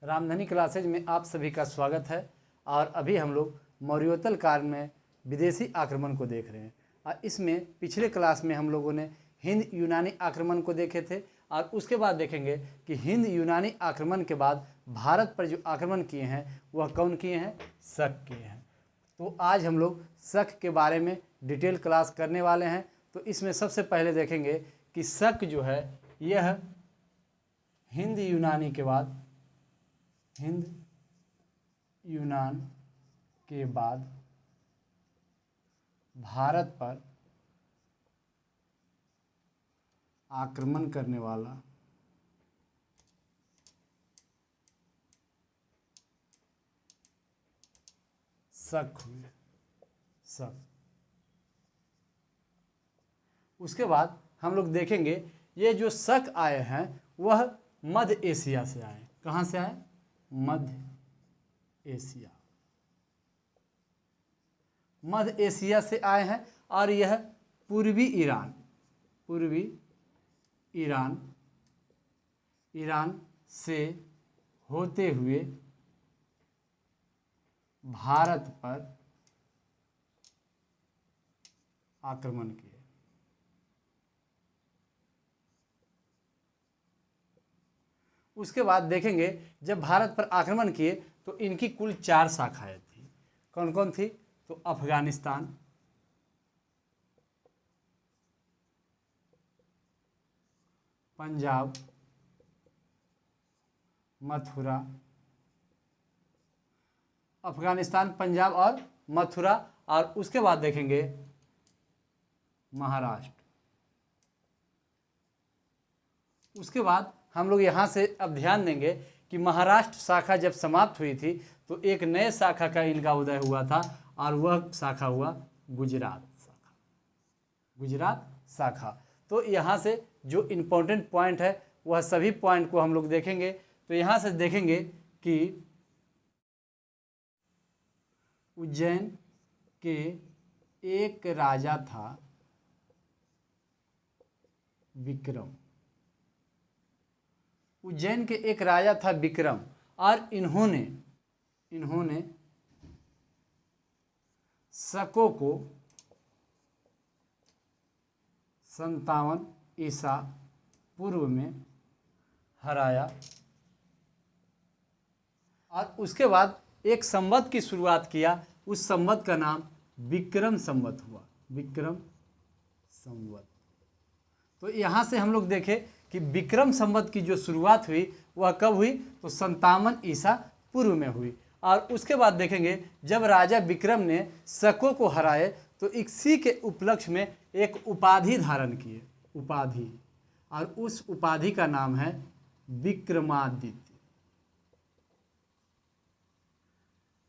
Ramdhani classes में आप सभी का स्वागत है। और अभी हम लोग मौर्योत्तर काल में विदेशी आक्रमण को देख रहे हैं। और इसमें पिछले क्लास में हम लोगों ने हिंद यूनानी आक्रमण को देखे थे और उसके बाद देखेंगे कि हिंद यूनानी आक्रमण के बाद भारत पर जो आक्रमण किए हैं वह कौन किए हैं? शक किए हैं। तो आज हम लोग शक के बारे में डिटेल क्लास करने वाले हैं। तो इसमें सबसे पहले देखेंगे कि शक जो है यह हिंद यूनानी के बाद भारत पर आक्रमण करने वाला शक हुए। उसके बाद हम लोग देखेंगे ये जो शक आए हैं वह मध्य एशिया से आए। कहाँ से आए? मध्य एशिया से आए हैं। और यह पूर्वी ईरान से होते हुए भारत पर आक्रमण किए। उसके बाद देखेंगे जब भारत पर आक्रमण किए तो इनकी कुल 4 शाखाएं थी। कौन कौन थी? तो अफगानिस्तान, पंजाब, मथुरा, अफगानिस्तान, पंजाब और मथुरा। और उसके बाद देखेंगे महाराष्ट्र। उसके बाद हम लोग यहाँ से अब ध्यान देंगे कि महाराष्ट्र शाखा जब समाप्त हुई थी तो एक नए शाखा का इनका उदय हुआ था और वह शाखा हुआ गुजरात शाखा। तो यहाँ से जो इम्पोर्टेंट पॉइंट है वह सभी पॉइंट को हम लोग देखेंगे। तो यहाँ से देखेंगे कि उज्जैन के एक राजा था विक्रम। उज्जैन के एक राजा था विक्रम और इन्होंने शकों को 57 ईसा पूर्व में हराया। और उसके बाद एक संवत की शुरुआत किया। उस संवत का नाम विक्रम संवत हुआ। विक्रम संवत। तो यहाँ से हम लोग देखें कि विक्रम संवत की जो शुरुआत हुई वह कब हुई? तो 57 ईसा पूर्व में हुई। और उसके बाद देखेंगे जब राजा विक्रम ने शकों को हराए तो इसी के उपलक्ष्य में एक उपाधि धारण किए। उपाधि, और उस उपाधि का नाम है विक्रमादित्य।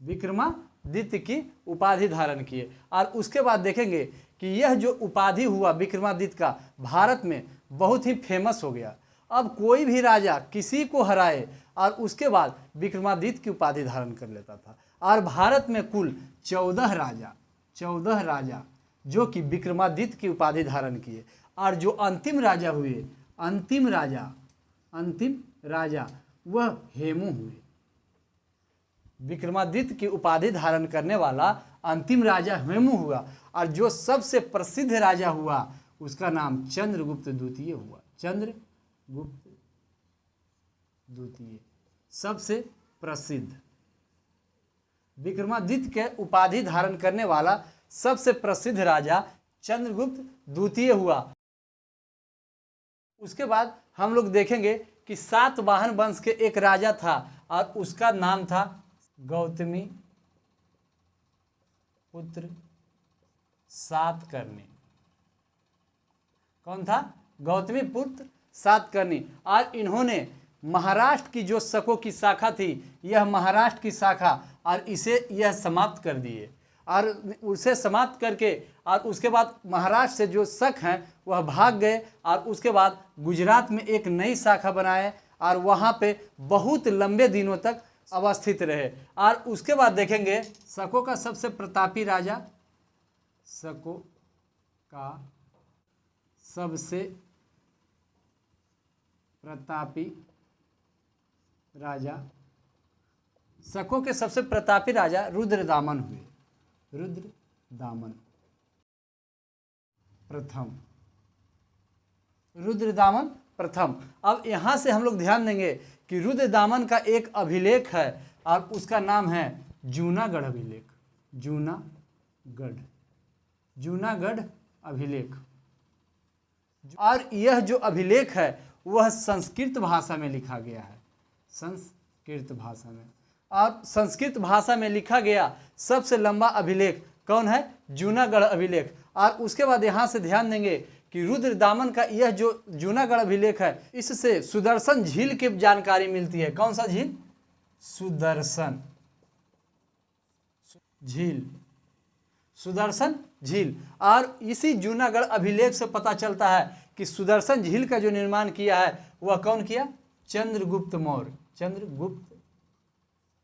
विक्रमादित्य की उपाधि धारण किए। और उसके बाद देखेंगे कि यह जो उपाधि हुआ विक्रमादित्य का भारत में बहुत ही फेमस हो गया। अब कोई भी राजा किसी को हराए और उसके बाद विक्रमादित्य की उपाधि धारण कर लेता था। और भारत में कुल 14 राजा जो कि विक्रमादित्य की उपाधि धारण किए। और जो अंतिम राजा हुए, अंतिम राजा वह हेमू हुए। विक्रमादित्य की उपाधि धारण करने वाला अंतिम राजा हेमू हुआ। और जो सबसे प्रसिद्ध राजा हुआ उसका नाम चंद्रगुप्त द्वितीय हुआ। चंद्रगुप्त द्वितीय सबसे प्रसिद्ध। विक्रमादित्य के उपाधि धारण करने वाला सबसे प्रसिद्ध राजा चंद्रगुप्त द्वितीय हुआ। उसके बाद हम लोग देखेंगे कि सातवाहन वंश के एक राजा था और उसका नाम था गौतमी पुत्र सातकर्णी। कौन था? गौतमी पुत्र सातकर्णी। और इन्होंने महाराष्ट्र की जो शकों की शाखा थी यह महाराष्ट्र की शाखा और इसे यह समाप्त कर दिए। और उसे समाप्त करके और उसके बाद महाराष्ट्र से जो शक हैं वह भाग गए। और उसके बाद गुजरात में एक नई शाखा बनाए और वहाँ पे बहुत लंबे दिनों तक अवस्थित रहे। और उसके बाद देखेंगे शकों का सबसे प्रतापी राजा, शकों का सबसे प्रतापी राजा शकों के सबसे प्रतापी राजा रुद्रदामन हुए। रुद्रदामन प्रथम, रुद्रदामन प्रथम। अब यहाँ से हम लोग ध्यान देंगे कि रुद्रदामन का एक अभिलेख है और उसका नाम है जूनागढ़ अभिलेख। जूनागढ़ अभिलेख। और यह जो अभिलेख है वह संस्कृत भाषा में लिखा गया है, संस्कृत भाषा में। और संस्कृत भाषा में लिखा गया सबसे लंबा अभिलेख कौन है? जूनागढ़ अभिलेख। और उसके बाद यहाँ से ध्यान देंगे कि रुद्रदामन का यह जो जूनागढ़ अभिलेख है, इससे सुदर्शन झील की जानकारी मिलती है। कौन सा झील? सुदर्शन झील, सुदर्शन झील। और इसी जूनागढ़ अभिलेख से पता चलता है कि सुदर्शन झील का जो निर्माण किया है वह कौन किया? चंद्रगुप्त मौर्य। चंद्रगुप्त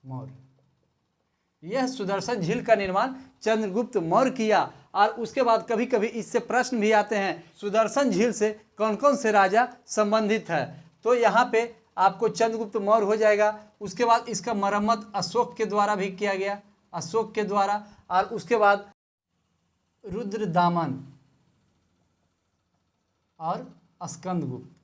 मौर्य। यह सुदर्शन झील का निर्माण चंद्रगुप्त मौर्य किया। और उसके बाद कभी कभी इससे प्रश्न भी आते हैं, सुदर्शन झील से कौन कौन से राजा संबंधित है? तो यहाँ पे आपको चंद्रगुप्त मौर्य हो जाएगा। उसके बाद इसका मरम्मत अशोक के द्वारा भी किया गया, अशोक के द्वारा। और उसके बाद रुद्रदामन और स्कंदगुप्त।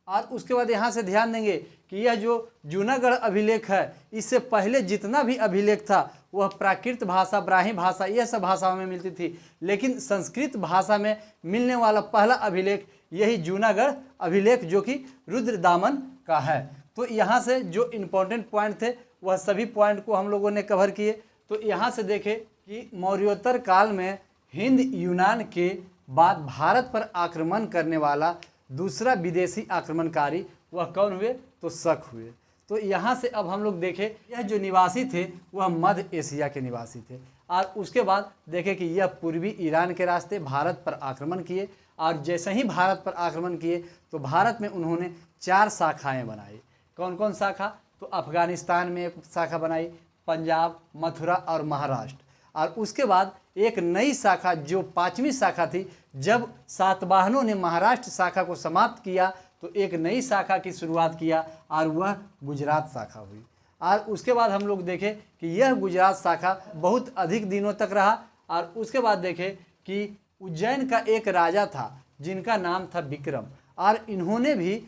और उसके बाद यहाँ से ध्यान देंगे कि यह जो जूनागढ़ अभिलेख है, इससे पहले जितना भी अभिलेख था वह प्राकृत भाषा, ब्राह्मी भाषा, यह सब भाषाओं में मिलती थी। लेकिन संस्कृत भाषा में मिलने वाला पहला अभिलेख यही जूनागढ़ अभिलेख जो कि रुद्रदामन का है। तो यहाँ से जो इम्पोर्टेंट पॉइंट थे वह सभी पॉइंट को हम लोगों ने कवर किए। तो यहाँ से देखें कि मौर्योत्तर काल में हिंद यूनान के बाद भारत पर आक्रमण करने वाला दूसरा विदेशी आक्रमणकारी वह कौन हुए? तो शक हुए। तो यहाँ से अब हम लोग देखें, यह जो निवासी थे वह मध्य एशिया के निवासी थे। और उसके बाद देखें कि यह पूर्वी ईरान के रास्ते भारत पर आक्रमण किए। और जैसे ही भारत पर आक्रमण किए तो भारत में उन्होंने 4 शाखाएं बनाई। कौन कौन शाखा? तो अफगानिस्तान में एक शाखा बनाई, पंजाब, मथुरा और महाराष्ट्र। और उसके बाद एक नई शाखा जो 5वीं शाखा थी, जब सातवाहनों ने महाराष्ट्र शाखा को समाप्त किया तो एक नई शाखा की शुरुआत किया और वह गुजरात शाखा हुई। और उसके बाद हम लोग देखें कि यह गुजरात शाखा बहुत अधिक दिनों तक रहा। और उसके बाद देखें कि उज्जैन का एक राजा था जिनका नाम था विक्रम। और इन्होंने भी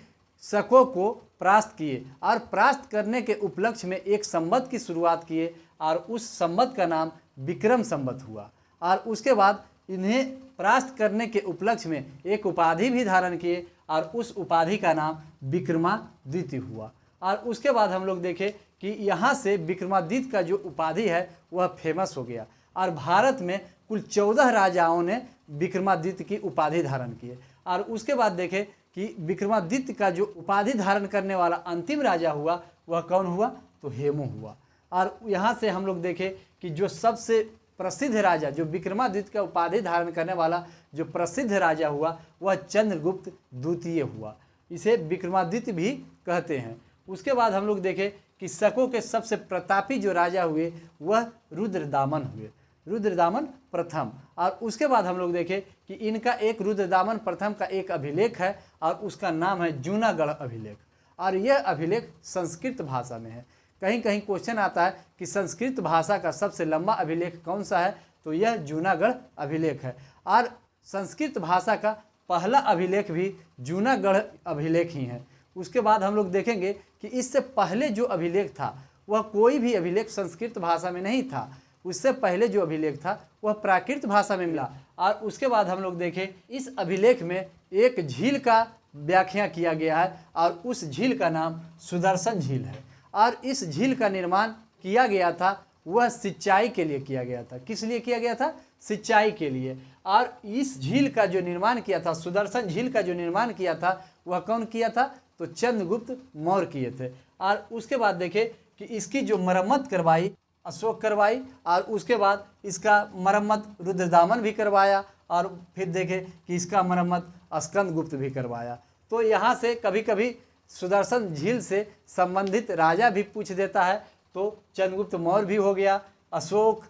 शकों को परास्त किए और परास्त करने के उपलक्ष्य में एक संवत की शुरुआत किए और उस संवत का नाम विक्रम संवत हुआ। और उसके बाद इन्हें परास्त करने के उपलक्ष्य में एक उपाधि भी धारण किए और उस उपाधि का नाम विक्रमादित्य हुआ। और उसके बाद हम लोग देखें कि यहाँ से विक्रमादित्य का जो उपाधि है वह फेमस हो गया। और भारत में कुल 14 राजाओं ने विक्रमादित्य की उपाधि धारण किए। और उसके बाद देखें कि विक्रमादित्य का जो उपाधि धारण करने वाला अंतिम राजा हुआ वह कौन हुआ? तो हेमू हुआ। और यहाँ से हम लोग देखें कि जो सबसे प्रसिद्ध राजा, जो विक्रमादित्य का उपाधि धारण करने वाला जो प्रसिद्ध राजा हुआ वह चंद्रगुप्त द्वितीय हुआ। इसे विक्रमादित्य भी कहते हैं। उसके बाद हम लोग देखें कि शकों के सबसे प्रतापी जो राजा हुए वह रुद्रदामन हुए, रुद्रदामन प्रथम। और उसके बाद हम लोग देखें कि इनका एक रुद्रदामन प्रथम का एक अभिलेख है और उसका नाम है जूनागढ़ अभिलेख। और यह अभिलेख संस्कृत भाषा में है। कहीं कहीं क्वेश्चन आता है कि संस्कृत भाषा का सबसे लंबा अभिलेख कौन सा है? तो यह जूनागढ़ अभिलेख है। और संस्कृत भाषा का पहला अभिलेख भी जूनागढ़ अभिलेख ही है। उसके बाद हम लोग देखेंगे कि इससे पहले जो अभिलेख था वह कोई भी अभिलेख संस्कृत भाषा में नहीं था। उससे पहले जो अभिलेख था वह प्राकृत भाषा में मिला। और उसके बाद हम लोग देखें इस अभिलेख में एक झील का व्याख्या किया गया है और उस झील का नाम सुदर्शन झील है। और इस झील का निर्माण किया गया था वह सिंचाई के लिए किया गया था। किस लिए किया गया था? सिंचाई के लिए। और इस झील का जो निर्माण किया था, सुदर्शन झील का जो निर्माण किया था वह कौन किया था? तो चंद्रगुप्त मौर्य किए थे। और उसके बाद देखें कि इसकी जो मरम्मत करवाई अशोक करवाई। और उसके बाद इसका मरम्मत रुद्रदामन भी करवाया। और फिर देखें कि इसका मरम्मत स्कंदगुप्त भी करवाया। तो यहाँ से कभी कभी सुदर्शन झील से संबंधित राजा भी पूछ देता है। तो चंद्रगुप्त मौर्य भी हो गया, अशोक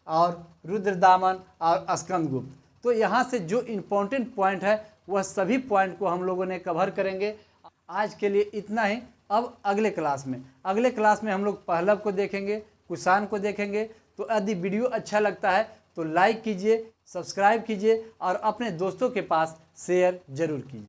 और रुद्रदामन और स्कंदगुप्त। तो यहाँ से जो इम्पोर्टेंट पॉइंट है वह सभी पॉइंट को हम लोगों ने कवर करेंगे। आज के लिए इतना ही। अब अगले क्लास में हम लोग पहलव को देखेंगे, कुषाण को देखेंगे। तो यदि वीडियो अच्छा लगता है तो लाइक कीजिए, सब्सक्राइब कीजिए और अपने दोस्तों के पास शेयर जरूर कीजिए।